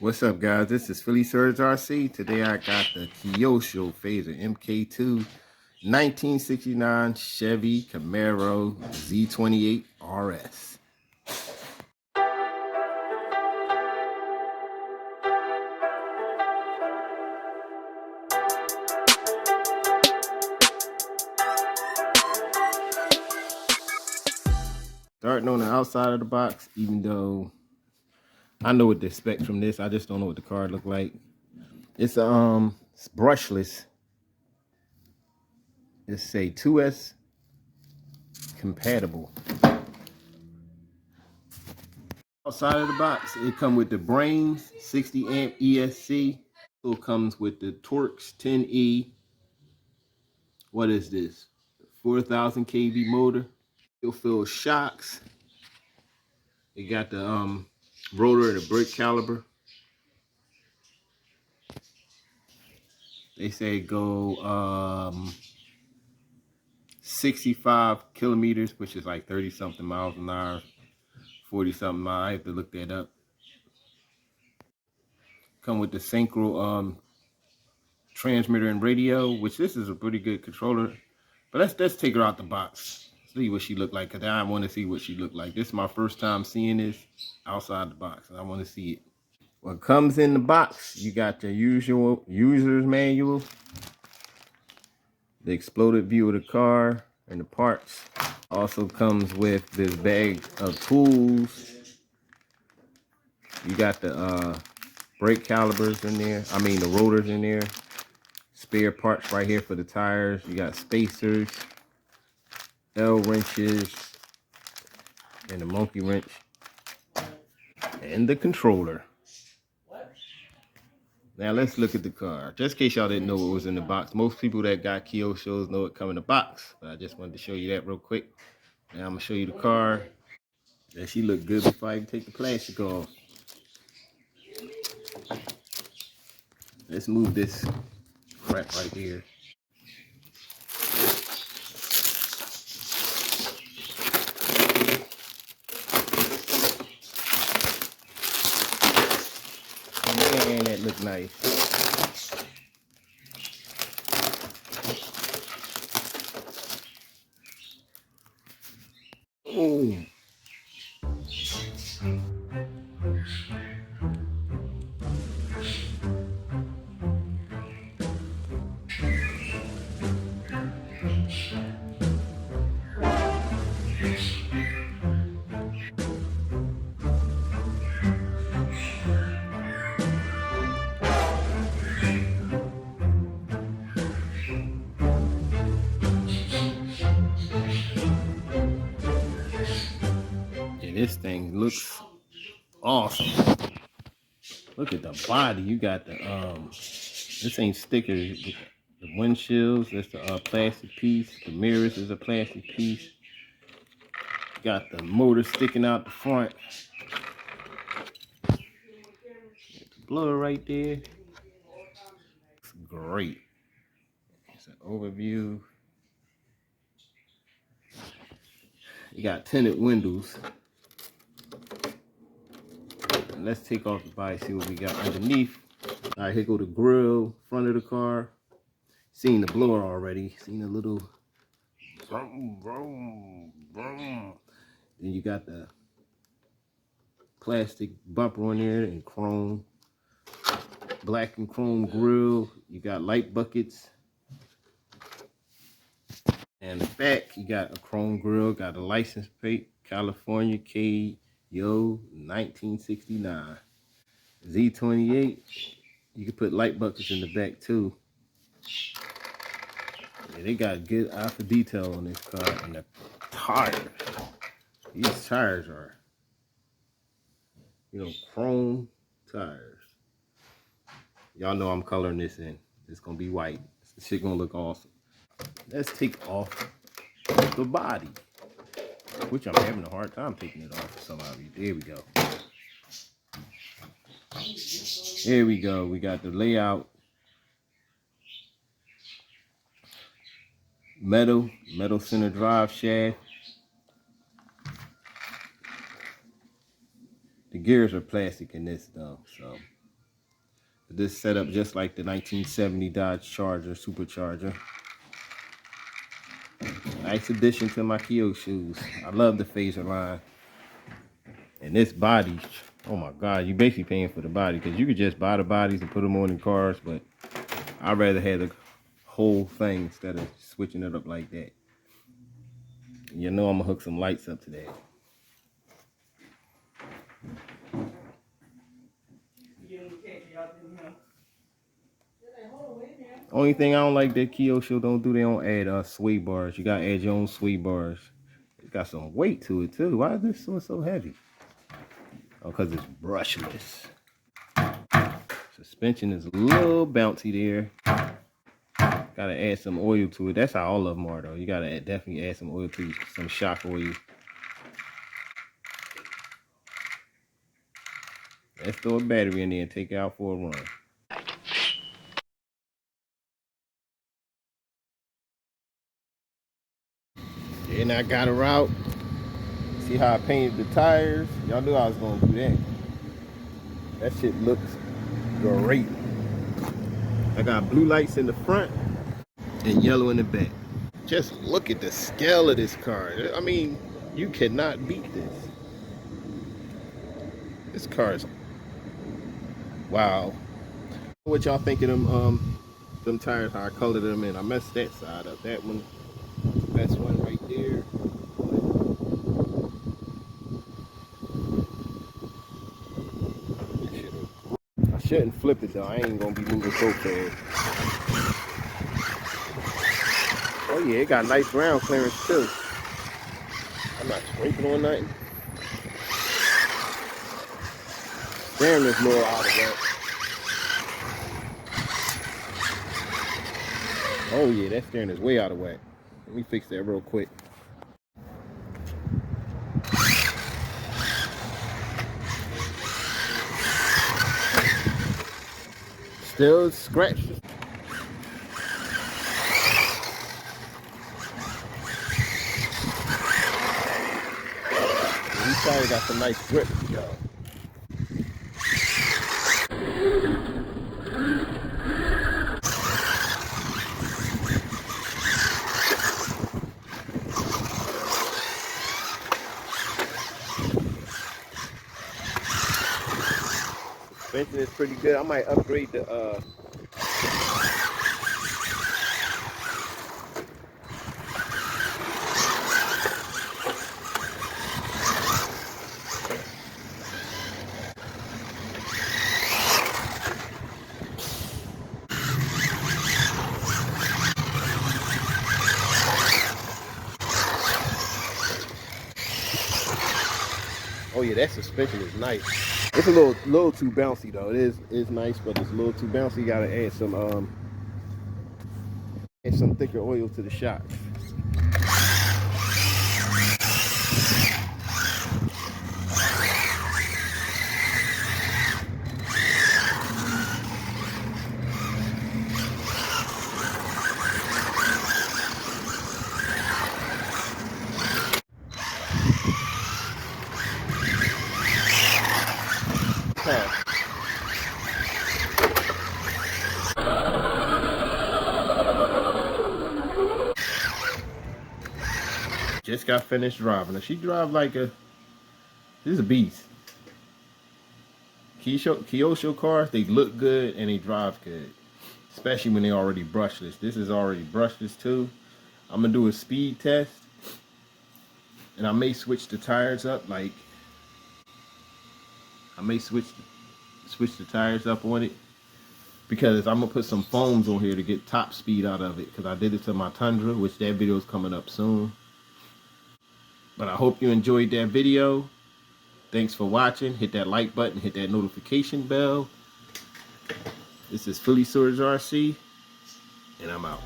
What's up, guys? This is Philly Surge RC. Today I got the Kyosho Fazer Mk2 1969 Chevy Camaro Z28 RS. Starting on the outside of the box, even though I know what to expect from this, I just don't know what the car look like. It's brushless. It's say 2S compatible. Outside of the box, it comes with the Brains 60 amp ESC. So it comes with the Torx 10E. What is this? 4,000 kV motor. You'll feel shocks. It got the rotor and the brake caliber. They say go 65 kilometers, which is like 30 something miles an hour, 40 something miles. I have to look that up. Come with the synchro transmitter and radio, which this is a pretty good controller. But let's take her out the box. See what she looked like, because I want to see what she looked like. This is my first time seeing this outside the box, and I want to see it. What comes in the box, you got your usual user's manual, the exploded view of the car and the parts. Also comes with this bag of tools. You got the brake calibers in there. I mean the rotors in there. Spare parts right here for the tires. You got spacers, L wrenches, and the monkey wrench, and the controller. Now let's look at the car. Just in case y'all didn't know what was in the box. Most people that got Kyoshos know it come in the box, but I just wanted to show you that real quick. Now I'm gonna show you the car. That she look good before I even take the plastic off. Let's move this crap right here. Man, that look nice. Oh. This thing looks awesome. Look at the body. You got the this ain't stickers. The windshields, that's the plastic piece. The mirrors is a plastic piece. Got the motor sticking out the front. The blower right there. It's great. It's an overview. You got tinted windows. Let's take off the body, see what we got underneath. All right, here go the grill, front of the car. Seen the blower already. Seen a little vroom, vroom, vroom. Then you got the plastic bumper on there and chrome. Black and chrome grill. You got light buckets. And the back, you got a chrome grill. Got a license plate, California K. Yo, 1969. Z28. You can put light buckets in the back too. Yeah, they got good eye for detail on this car. And the tires. These tires are, you know, chrome tires. Y'all know I'm coloring this in. It's gonna be white. This shit gonna look awesome. Let's take off the body, which I'm having a hard time taking it off for some of you. There we go. Here we go. We got the layout. Metal center drive shaft. The gears are plastic in this though, so This set up just like the 1970 Dodge Charger Supercharger. Nice addition to my Kyosho's. I love the Fazer line. And this body, oh my God, you basically paying for the body, because you could just buy the bodies and put them on in cars, but I'd rather have the whole thing instead of switching it up like that. You know I'm gonna hook some lights up today. Only thing I don't like that Kyosho don't do, they don't add sway bars. You gotta add your own sway bars. It's got some weight to it too. Why is this so heavy? Oh, because it's brushless. Suspension is a little bouncy there. Gotta add some oil to it. That's how all of them are though. You gotta definitely add some oil to it, some shock oil. Let's throw a battery in there and take it out for a run. And I got her out. See how I painted the tires? Y'all knew I was gonna do that. That shit looks great. I got blue lights in the front and yellow in the back. Just look at the scale of this car. I mean, you cannot beat this. This car is wow. What y'all think of them tires, how I colored them in? I messed that side up. That one, best one right there. I shouldn't flip it though. I ain't gonna be moving so fast. Oh yeah, it got nice ground clearance too. I'm not scraping on nothing. Steering is more out of whack. Oh yeah, that steering is way out of whack. Let me fix that real quick. Still scratched. These tires got some nice grip, y'all. Suspension is pretty good. I might upgrade the oh yeah, that suspension is nice. It's a little too bouncy though. It is nice, but it's a little too bouncy. You gotta add some thicker oil to the shocks. Just got finished driving her. She drive like this is a beast. Kyosho cars, they look good and they drive good. Especially when they're already brushless. This is already brushless too. I'm gonna do a speed test. And I may switch the tires up, like I may switch the tires up on it, because I'm gonna put some foams on here to get top speed out of it, because I did it to my Tundra, which that video is coming up soon. But I hope you enjoyed that video. Thanks for watching. Hit that like button, hit that notification bell. This is Fully Storage RC, and I'm out.